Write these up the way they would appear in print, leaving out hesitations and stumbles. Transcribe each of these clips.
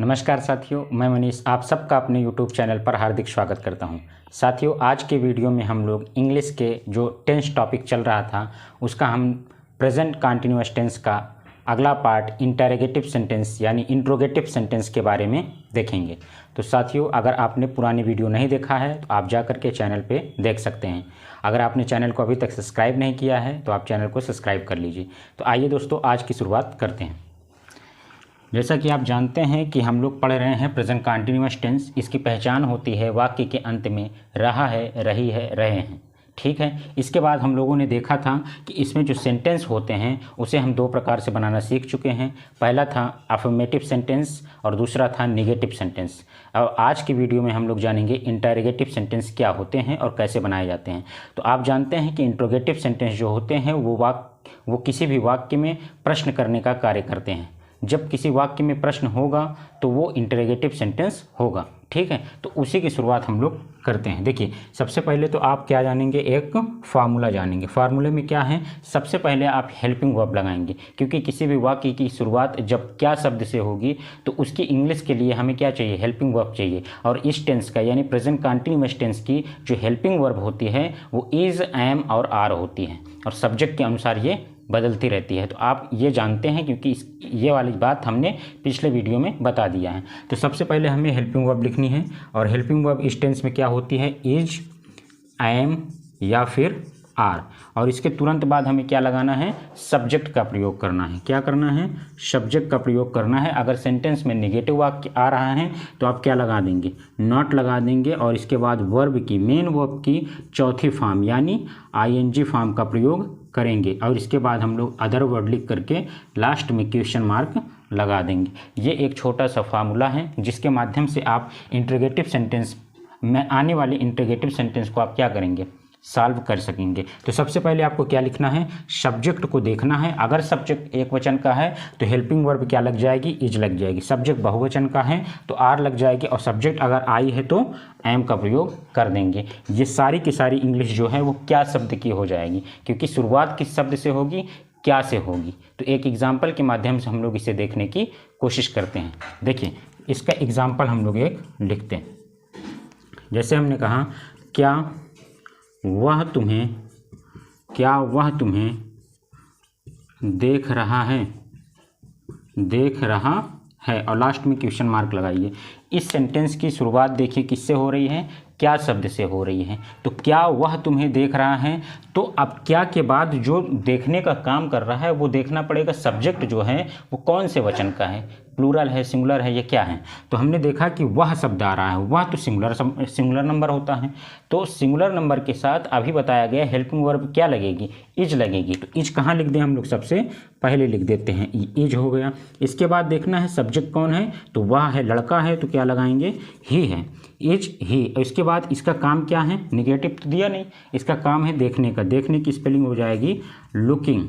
नमस्कार साथियों, मैं मनीष आप सबका अपने YouTube चैनल पर हार्दिक स्वागत करता हूं। साथियों, आज के वीडियो में हम लोग इंग्लिश के जो टेंस टॉपिक चल रहा था उसका हम प्रेजेंट कंटिन्यूअस टेंस का अगला पार्ट इंटरोगेटिव सेंटेंस यानी इंट्रोगेटिव सेंटेंस के बारे में देखेंगे। तो साथियों, अगर आपने पुरानी वीडियो नहीं देखा है तो आप जा कर के चैनल पे देख सकते हैं। अगर आपने चैनल को अभी तक सब्सक्राइब नहीं किया है तो आप चैनल को सब्सक्राइब कर लीजिए। तो आइए दोस्तों, आज की शुरुआत करते हैं। जैसा कि आप जानते हैं कि हम लोग पढ़ रहे हैं प्रेजेंट कंटिन्यूअस टेंस। इसकी पहचान होती है वाक्य के अंत में रहा है, रही है, रहे हैं। ठीक है। इसके बाद हम लोगों ने देखा था कि इसमें जो सेंटेंस होते हैं उसे हम दो प्रकार से बनाना सीख चुके हैं। पहला था अफर्मेटिव सेंटेंस और दूसरा था नेगेटिव सेंटेंस। और आज की वीडियो में हम लोग जानेंगे इंटरोगेटिव सेंटेंस क्या होते हैं और कैसे बनाए जाते हैं। तो आप जानते हैं कि इंट्रोगेटिव सेंटेंस जो होते हैं वो किसी भी वाक्य में प्रश्न करने का कार्य करते हैं। जब किसी वाक्य में प्रश्न होगा तो वो इंटरोगेटिव सेंटेंस होगा। ठीक है। तो उसी की शुरुआत हम लोग करते हैं। देखिए, सबसे पहले तो आप क्या जानेंगे, एक फार्मूला जानेंगे। फार्मूले में क्या है, सबसे पहले आप हेल्पिंग वर्ब लगाएंगे, क्योंकि किसी भी वाक्य की शुरुआत जब क्या शब्द से होगी तो उसकी इंग्लिश के लिए हमें क्या चाहिए, हेल्पिंग वर्ब चाहिए। और इस टेंस का यानी प्रेजेंट कंटिन्यूअस टेंस की जो हेल्पिंग वर्ब होती है वो इज, एम और आर होती है और सब्जेक्ट के अनुसार ये बदलती रहती है। तो आप ये जानते हैं क्योंकि ये वाली बात हमने पिछले वीडियो में बता दिया है। तो सबसे पहले हमें हेल्पिंग वर्ब लिखनी है और हेल्पिंग वर्ब इस टेंस में क्या होती है, इज, एम या फिर आर। और इसके तुरंत बाद हमें क्या लगाना है, सब्जेक्ट का प्रयोग करना है। क्या करना है, सब्जेक्ट का प्रयोग करना है। अगर सेंटेंस में नेगेटिव वाक्य आ रहा है तो आप क्या लगा देंगे, नॉट लगा देंगे। और इसके बाद वर्ब की, मेन वर्ब की चौथी फॉर्म यानी आईएनजी फॉर्म का प्रयोग करेंगे। और इसके बाद हम लोग अदर वर्ड लिख करके लास्ट में क्वेश्चन मार्क लगा देंगे। ये एक छोटा सा फार्मूला है जिसके माध्यम से आप इंटरोगेटिव सेंटेंस में आने वाले इंटरोगेटिव सेंटेंस को आप क्या करेंगे, सॉल्व कर सकेंगे। तो सबसे पहले आपको क्या लिखना है, सब्जेक्ट को देखना है। अगर सब्जेक्ट एक वचन का है तो हेल्पिंग वर्ब क्या लग जाएगी, इज लग जाएगी। सब्जेक्ट बहुवचन का है तो आर लग जाएगी और सब्जेक्ट अगर आई है तो एम का प्रयोग कर देंगे। ये सारी की सारी इंग्लिश जो है वो क्या शब्द की हो जाएगी, क्योंकि शुरुआत किस शब्द से होगी, क्या से होगी। तो एक एग्जाम्पल के माध्यम से हम लोग इसे देखने की कोशिश करते हैं। देखिए, इसका एग्जाम्पल हम लोग एक लिखते हैं। जैसे हमने कहा, क्या वह तुम्हें देख रहा है और लास्ट में क्वेश्चन मार्क लगाइए। इस सेंटेंस की शुरुआत देखिए किससे हो रही है, क्या शब्द से हो रही है। तो क्या वह तुम्हें देख रहा है, तो अब क्या के बाद जो देखने का काम कर रहा है वो देखना पड़ेगा सब्जेक्ट जो है वो कौन से वचन का है, प्लूरल है, सिंगुलर है, ये क्या है। तो हमने देखा कि वह शब्द आ रहा है, वह तो सिंगुलर नंबर होता है। तो सिंगुलर नंबर के साथ अभी बताया गया हेल्पिंग वर्ब क्या लगेगी, इज लगेगी। तो इज कहाँ लिख दें, हम लोग सबसे पहले लिख देते हैं, इज हो गया। इसके बाद देखना है सब्जेक्ट कौन है, तो वह है, लड़का है तो क्या लगाएंगे, ही है, इज ही। इसके बाद इसका काम क्या है, निगेटिव तो दिया नहीं, इसका काम है देखने का। देखने की स्पेलिंग हो जाएगी लुकिंग।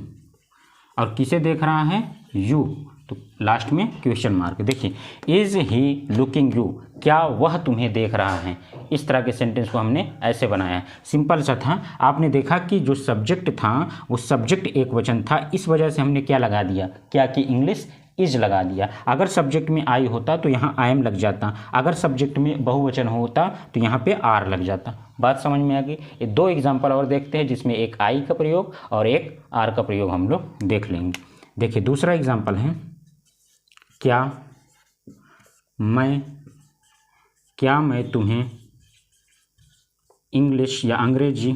और किसे देख रहा है, यू, तो लास्ट में क्वेश्चन मार्क। देखिए, इज ही लुकिंग यू, क्या वह तुम्हें देख रहा है। इस तरह के सेंटेंस को हमने ऐसे बनाया, सिंपल सा था। आपने देखा कि जो सब्जेक्ट था वो सब्जेक्ट एक वचन था, इस वजह से हमने क्या लगा दिया, क्या कि इंग्लिश इज लगा दिया। अगर सब्जेक्ट में आई होता तो यहाँ आई एम लग जाता, अगर सब्जेक्ट में बहुवचन होता तो यहाँ पे आर लग जाता। बात समझ में आ गई। ये दो एग्जाम्पल और देखते हैं जिसमें एक आई का प्रयोग और एक आर का प्रयोग हम लोग देख लेंगे। देखिए, दूसरा एग्जाम्पल है, क्या मैं तुम्हें इंग्लिश या अंग्रेजी,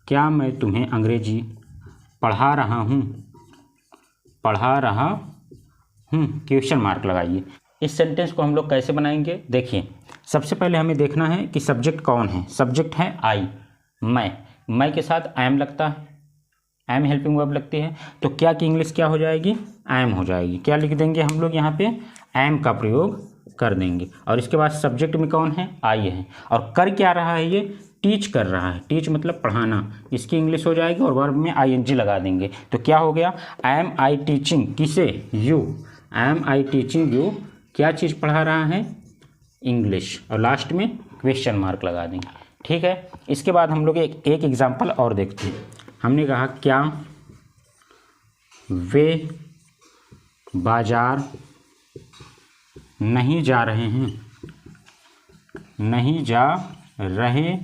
क्या मैं तुम्हें अंग्रेजी पढ़ा रहा हूँ, क्वेश्चन मार्क लगाइए। इस सेंटेंस को हम लोग कैसे बनाएंगे, देखिए, सबसे पहले हमें देखना है कि सब्जेक्ट कौन है। सब्जेक्ट है आई, मैं के साथ आई एम लगता है, एम हेल्पिंग वर्ब लगती है। तो क्या की इंग्लिश क्या हो जाएगी, एम हो जाएगी। क्या लिख देंगे हम लोग यहाँ पे, एम का प्रयोग कर देंगे। और इसके बाद सब्जेक्ट में कौन है, आई है। और कर क्या रहा है, ये टीच कर रहा है, टीच मतलब पढ़ाना, इसकी इंग्लिश हो जाएगी। और वर्ब में आईएनजी लगा देंगे तो क्या हो गया, एम आई टीचिंग, किसे, you, am I teaching you, क्या चीज़ पढ़ा रहा है, इंग्लिश। और लास्ट में क्वेश्चन मार्क लगा देंगे। ठीक है। इसके बाद हम लोग एक एग्जाम्पल और देखते हैं। हमने कहा, क्या वे बाजार नहीं जा रहे हैं, नहीं जा रहे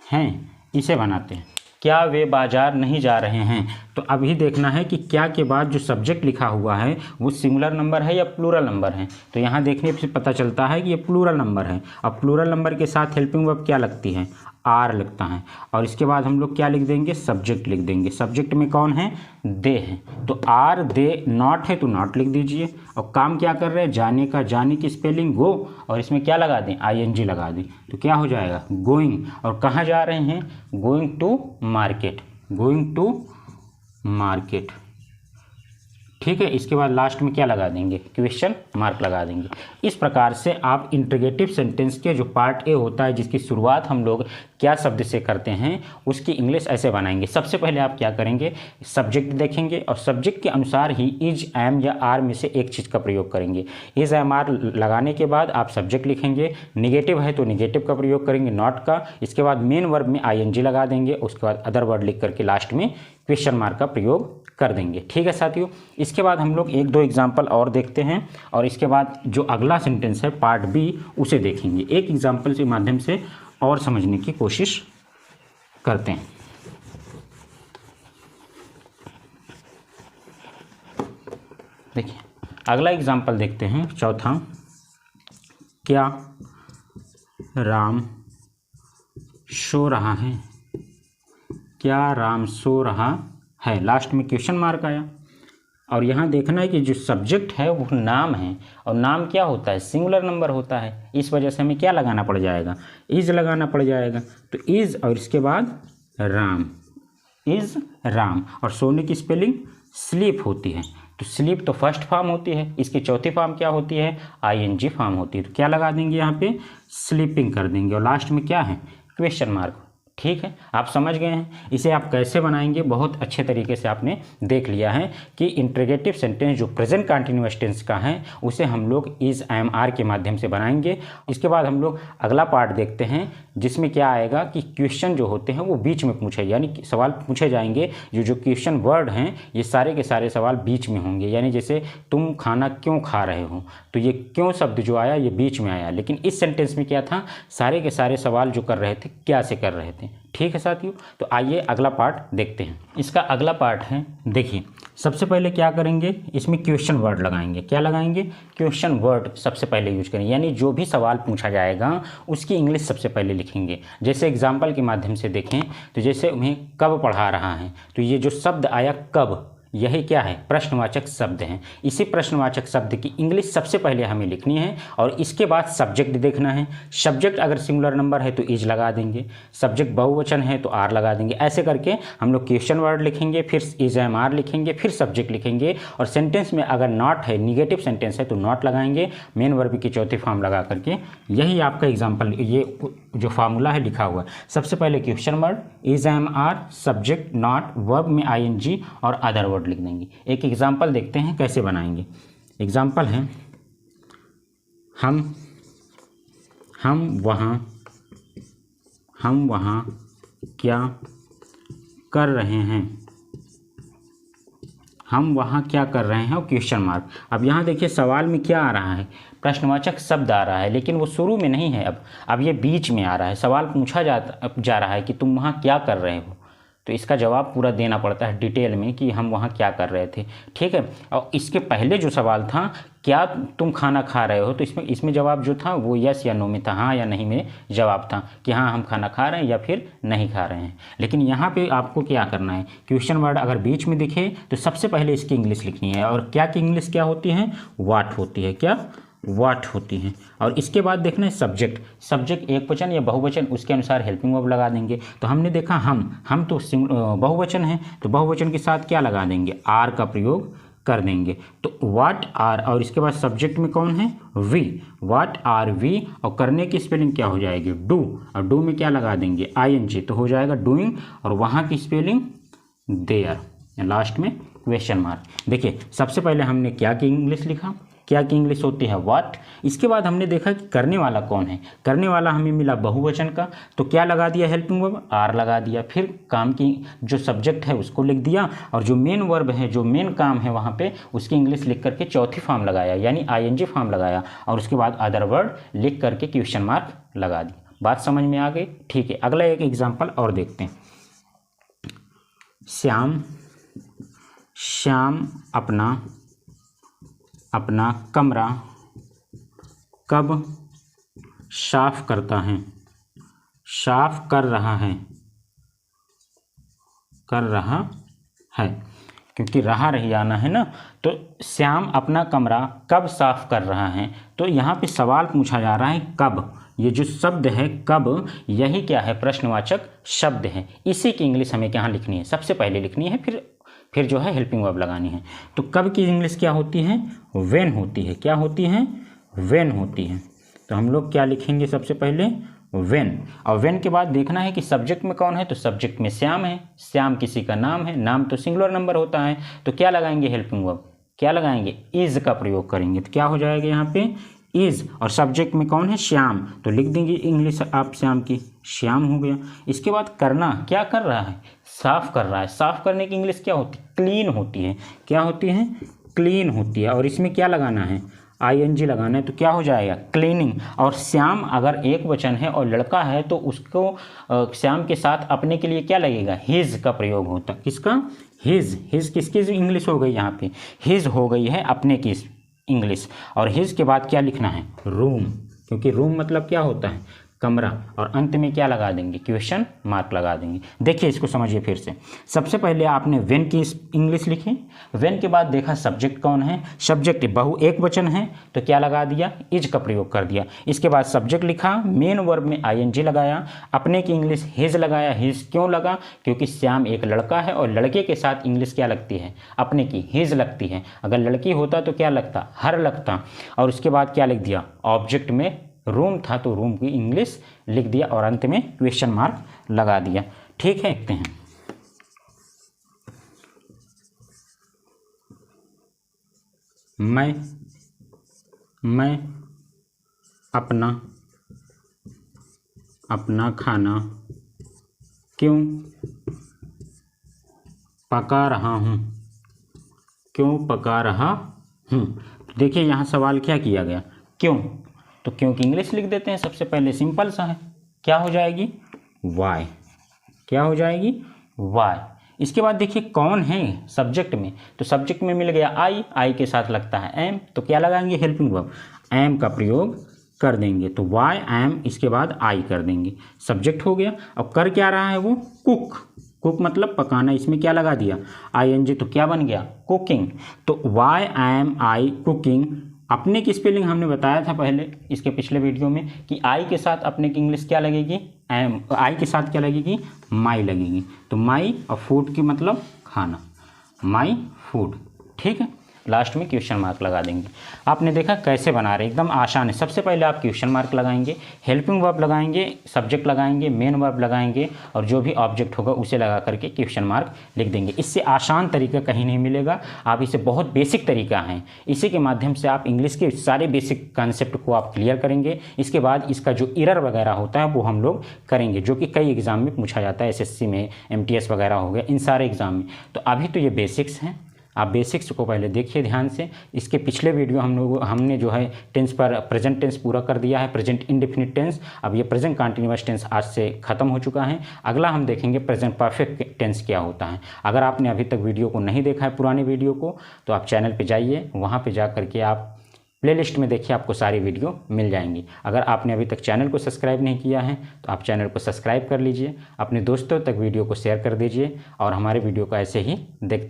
हैं, इसे बनाते हैं। क्या वे बाजार नहीं जा रहे हैं? तो अभी देखना है कि क्या के बाद जो सब्जेक्ट लिखा हुआ है वो सिंगुलर नंबर है या प्लूरल नंबर है। तो यहाँ देखने से पता चलता है कि ये प्लूरल नंबर है। अब प्लूरल नंबर के साथ हेल्पिंग वर्ब क्या लगती है? आर लगता है। और इसके बाद हम लोग क्या लिख देंगे? सब्जेक्ट लिख देंगे। सब्जेक्ट में कौन है? दे हैं। तो आर दे नॉट है तो नॉट लिख दीजिए। और काम क्या कर रहे हैं? जाने का, जाने की स्पेलिंग गो, और इसमें क्या लगा दें? आईएनजी लगा दें। तो क्या हो जाएगा? गोइंग। और कहाँ जा रहे हैं? Going to market, going to market. ठीक है। इसके बाद लास्ट में क्या लगा देंगे? क्वेश्चन मार्क लगा देंगे। इस प्रकार से आप इंट्रोगेटिव सेंटेंस के जो पार्ट ए होता है, जिसकी शुरुआत हम लोग क्या शब्द से करते हैं, उसकी इंग्लिश ऐसे बनाएंगे। सबसे पहले आप क्या करेंगे? सब्जेक्ट देखेंगे और सब्जेक्ट के अनुसार ही इज, एम या आर में से एक चीज़ का प्रयोग करेंगे। इज, एम, आर लगाने के बाद आप सब्जेक्ट लिखेंगे। निगेटिव है तो निगेटिव का प्रयोग करेंगे, नॉट का। इसके बाद मेन वर्ब में आईएनजी लगा देंगे। उसके बाद अदर वर्ड लिख करके लास्ट में क्वेश्चन मार्क का प्रयोग कर देंगे। ठीक है साथियों। इसके बाद हम लोग एक दो एग्जाम्पल और देखते हैं और इसके बाद जो अगला सेंटेंस है पार्ट बी, उसे देखेंगे। एक एग्जाम्पल के माध्यम से और समझने की कोशिश करते हैं। देखिए अगला एग्जाम्पल देखते हैं, चौथा। क्या राम सो रहा है? क्या राम सो रहा है? लास्ट में क्वेश्चन मार्क आया। और यहाँ देखना है कि जो सब्जेक्ट है वो नाम है, और नाम क्या होता है? सिंगुलर नंबर होता है। इस वजह से हमें क्या लगाना पड़ जाएगा? इज लगाना पड़ जाएगा। तो इज और इसके बाद राम, इज राम। और सोने की स्पेलिंग स्लीप होती है। तो स्लीप तो फर्स्ट फॉर्म होती है, इसकी चौथी फॉर्म क्या होती है? आईएनजी फॉर्म होती है। तो क्या लगा देंगे यहाँ पे? स्लीपिंग कर देंगे। और लास्ट में क्या है? Question mark. ठीक है, आप समझ गए हैं। इसे आप कैसे बनाएंगे बहुत अच्छे तरीके से आपने देख लिया है कि इंट्रोगेटिव सेंटेंस जो प्रेजेंट कंटिन्यूअस टेंस का है उसे हम लोग इज, एम, आर के माध्यम से बनाएंगे। इसके बाद हम लोग अगला पार्ट देखते हैं, जिसमें क्या आएगा कि क्वेश्चन जो होते हैं वो बीच में पूछे, यानी कि सवाल पूछे जाएंगे। जो क्वेश्चन वर्ड हैं ये सारे के सारे सवाल बीच में होंगे। यानी जैसे तुम खाना क्यों खा रहे हो, तो ये क्यों शब्द जो आया ये बीच में आया। लेकिन इस सेंटेंस में क्या था? सारे के सारे सवाल जो कर रहे थे क्या से कर रहे थे। ठीक है साथियों। तो आइए अगला पार्ट देखते हैं। इसका अगला पार्ट है, देखिए सबसे पहले क्या करेंगे? इसमें क्वेश्चन वर्ड लगाएंगे। क्या लगाएंगे? क्वेश्चन वर्ड सबसे पहले यूज करेंगे। यानी जो भी सवाल पूछा जाएगा उसकी इंग्लिश सबसे पहले लिखेंगे। जैसे एग्जाम्पल के माध्यम से देखें तो जैसे उन्हें कब पढ़ा रहा है, तो ये जो शब्द आया कब, यही क्या है? प्रश्नवाचक शब्द हैं। इसी प्रश्नवाचक शब्द की इंग्लिश सबसे पहले हमें लिखनी है और इसके बाद सब्जेक्ट देखना है। सब्जेक्ट अगर सिंगुलर नंबर है तो इज लगा देंगे, सब्जेक्ट बहुवचन है तो आर लगा देंगे। ऐसे करके हम लोग क्वेश्चन वर्ड लिखेंगे, फिर इज, एम, आर लिखेंगे, फिर सब्जेक्ट लिखेंगे। और सेंटेंस में अगर नॉट है, निगेटिव सेंटेंस है तो नॉट लगाएंगे, मेन वर्ब की चौथी फॉर्म लगा करके। यही आपका एग्जाम्पल, ये जो फार्मूला है लिखा हुआ है। सबसे पहले question word, is, am, are, subject, not, verb में आईएनजी और अदर वर्ड लिख देंगे। एक एग्जाम्पल देखते हैं कैसे बनाएंगे। एग्जाम्पल है, हम वहाँ क्या कर रहे हैं? हम वहाँ क्या कर रहे हैं और क्वेश्चन मार्क। अब यहाँ देखिए सवाल में क्या आ रहा है? प्रश्नवाचक शब्द आ रहा है, लेकिन वो शुरू में नहीं है। अब ये बीच में आ रहा है। सवाल पूछा जा रहा है कि तुम वहाँ क्या कर रहे हो, तो इसका जवाब पूरा देना पड़ता है डिटेल में कि हम वहाँ क्या कर रहे थे। ठीक है। और इसके पहले जो सवाल था, क्या तुम खाना खा रहे हो, तो इसमें जवाब जो था वो यस या नो में था, हाँ या नहीं में जवाब था कि हाँ हम खाना खा रहे हैं या फिर नहीं खा रहे हैं। लेकिन यहाँ पे आपको क्या करना है? क्वेश्चन वर्ड अगर बीच में दिखे तो सबसे पहले इसकी इंग्लिश लिखनी है। और क्या की इंग्लिश क्या होती है? वाट होती है। क्या? वाट होती हैं। और इसके बाद देखना है सब्जेक्ट। सब्जेक्ट एक वचन या बहुवचन, उसके अनुसार हेल्पिंग वर्ब लगा देंगे। तो हमने देखा हम तो बहुवचन है, तो बहुवचन के साथ क्या लगा देंगे? आर का प्रयोग कर देंगे। तो वाट आर, और इसके बाद सब्जेक्ट में कौन है? वी। वाट आर वी, और करने की स्पेलिंग क्या हो जाएगी? डू। और डू में क्या लगा देंगे? आईएनजी। तो हो जाएगा डूइंग, और वहाँ की स्पेलिंग देयर, लास्ट में क्वेश्चन मार्क। देखिए सबसे पहले हमने क्या की इंग्लिश लिखा, क्या की इंग्लिश होती है व्हाट। इसके बाद हमने देखा कि करने वाला कौन है, करने वाला हमें मिला बहुवचन का, तो क्या लगा दिया हेल्पिंग वर्ब आर लगा दिया। फिर काम की जो सब्जेक्ट है उसको लिख दिया, और जो मेन वर्ब है, जो मेन काम है वहाँ पे उसकी इंग्लिश लिख करके चौथी फॉर्म लगाया, यानी आईएनजी फॉर्म लगाया, और उसके बाद अदर वर्ड लिख करके क्वेश्चन मार्क लगा दिया। बात समझ में आ गई? ठीक है, अगला एक एग्जाम्पल और देखते हैं। श्याम अपना कमरा कब साफ करता है, साफ कर रहा है, क्योंकि रही आना है ना, तो श्याम अपना कमरा कब साफ कर रहा है। तो यहाँ पे सवाल पूछा जा रहा है कब, ये जो शब्द है कब, यही क्या है, प्रश्नवाचक शब्द है। इसी की इंग्लिश हमें क्या लिखनी है, सबसे पहले लिखनी है, फिर जो है हेल्पिंग वर्ब लगानी है। तो कब की इंग्लिश क्या होती है, व्हेन होती है। क्या होती है, व्हेन होती है। तो हम लोग क्या लिखेंगे, सबसे पहले व्हेन, और व्हेन के बाद देखना है कि सब्जेक्ट में कौन है, तो सब्जेक्ट में श्याम है, श्याम किसी का नाम है, नाम तो सिंगुलर नंबर होता है, तो क्या लगाएंगे हेल्पिंग वर्ब, क्या लगाएंगे, इज का प्रयोग करेंगे। तो क्या हो जाएगा यहाँ पे इज, और सब्जेक्ट में कौन है, श्याम, तो लिख देंगे इंग्लिश आप श्याम की, श्याम हो गया। इसके बाद करना, क्या कर रहा है, साफ कर रहा है। साफ करने की इंग्लिश क्या होती है, क्लीन होती है। क्या होती है, क्लीन होती है। और इसमें क्या लगाना है, आईएनजी लगाना है, तो क्या हो जाएगा, क्लीनिंग। और श्याम अगर एक वचन है और लड़का है तो उसको श्याम के साथ अपने के लिए क्या लगेगा, हिज का प्रयोग होता है। किसका, हिज। हिज किसकी इंग्लिश हो गई, यहाँ पे हिज हो गई है अपने की इंग्लिश। और हिज के बाद क्या लिखना है, रूम, क्योंकि रूम मतलब क्या होता है, कमरा, और अंत में क्या लगा देंगे, क्वेश्चन मार्क लगा देंगे। देखिए इसको समझिए फिर से। सबसे पहले आपने व्हेन की इंग्लिश लिखी, व्हेन के बाद देखा सब्जेक्ट कौन है, सब्जेक्ट बहु एक वचन है, तो क्या लगा दिया, इज का प्रयोग कर दिया। इसके बाद सब्जेक्ट लिखा, मेन वर्ब में आईएनजी लगाया, अपने की इंग्लिश हिज लगाया। हिज क्यों लगा, क्योंकि श्याम एक लड़का है और लड़के के साथ इंग्लिश क्या लगती है, अपने की हिज लगती है। अगर लड़की होता तो क्या लगता, हर लगता। और उसके बाद क्या लिख दिया, ऑब्जेक्ट में रूम था तो रूम की इंग्लिश लिख दिया, और अंत में क्वेश्चन मार्क लगा दिया। ठीक है, देखते हैं। मैं अपना खाना क्यों पका रहा हूँ, देखिए यहाँ सवाल क्या किया गया, क्यों, तो क्यों की इंग्लिश लिख देते हैं सबसे पहले, सिंपल सा है। क्या हो जाएगी, वाई। क्या हो जाएगी, वाई। इसके बाद देखिए कौन है सब्जेक्ट में, तो सब्जेक्ट में मिल गया आई के साथ लगता है एम, तो क्या लगाएंगे, हेल्पिंग वर्ब एम का प्रयोग कर देंगे। तो वाई एम, इसके बाद आई कर देंगे, सब्जेक्ट हो गया। अब कर क्या रहा है वो, कुक मतलब पकाना, इसमें क्या लगा दिया, आईएनजी, तो क्या बन गया, कुकिंग। तो वाई एम आई कुकिंग। अपने की स्पेलिंग हमने बताया था पहले इसके पिछले वीडियो में कि आई के साथ अपने की इंग्लिश क्या लगेगी, एम, आई के साथ क्या लगेगी, माई लगेगी। तो माई, और फूड की मतलब खाना, माई फूड। ठीक है, लास्ट में क्वेश्चन मार्क लगा देंगे। आपने देखा कैसे बना रहे, एकदम आसान है। सबसे पहले आप क्वेश्चन मार्क लगाएंगे, हेल्पिंग वर्ब लगाएंगे, सब्जेक्ट लगाएंगे, मेन वर्ब लगाएंगे, और जो भी ऑब्जेक्ट होगा उसे लगा करके क्वेश्चन मार्क लिख देंगे। इससे आसान तरीका कहीं नहीं मिलेगा, आप इसे बहुत बेसिक तरीका है, इसी के माध्यम से आप इंग्लिश के सारे बेसिक कॉन्सेप्ट को आप क्लियर करेंगे। इसके बाद इसका जो एरर वगैरह होता है वो हम लोग करेंगे, जो कि कई एग्जाम में पूछा जाता है, एसएससी में, एमटीएस वगैरह हो गया, इन सारे एग्जाम में। तो अभी तो ये बेसिक्स हैं, आप बेसिक्स को पहले देखिए ध्यान से। इसके पिछले वीडियो हमने जो है टेंस पर प्रेजेंट टेंस पूरा कर दिया है, प्रेजेंट इंडेफिनिट टेंस। अब ये प्रेजेंट कंटिन्यूअस टेंस आज से ख़त्म हो चुका है। अगला हम देखेंगे प्रेजेंट परफेक्ट टेंस क्या होता है। अगर आपने अभी तक वीडियो को नहीं देखा है, पुराने वीडियो को, तो आप चैनल पर जाइए, वहाँ पर जा करके आप प्लेलिस्ट में देखिए, आपको सारी वीडियो मिल जाएंगी। अगर आपने अभी तक चैनल को सब्सक्राइब नहीं किया है तो आप चैनल को सब्सक्राइब कर लीजिए, अपने दोस्तों तक वीडियो को शेयर कर दीजिए, और हमारे वीडियो को ऐसे ही देख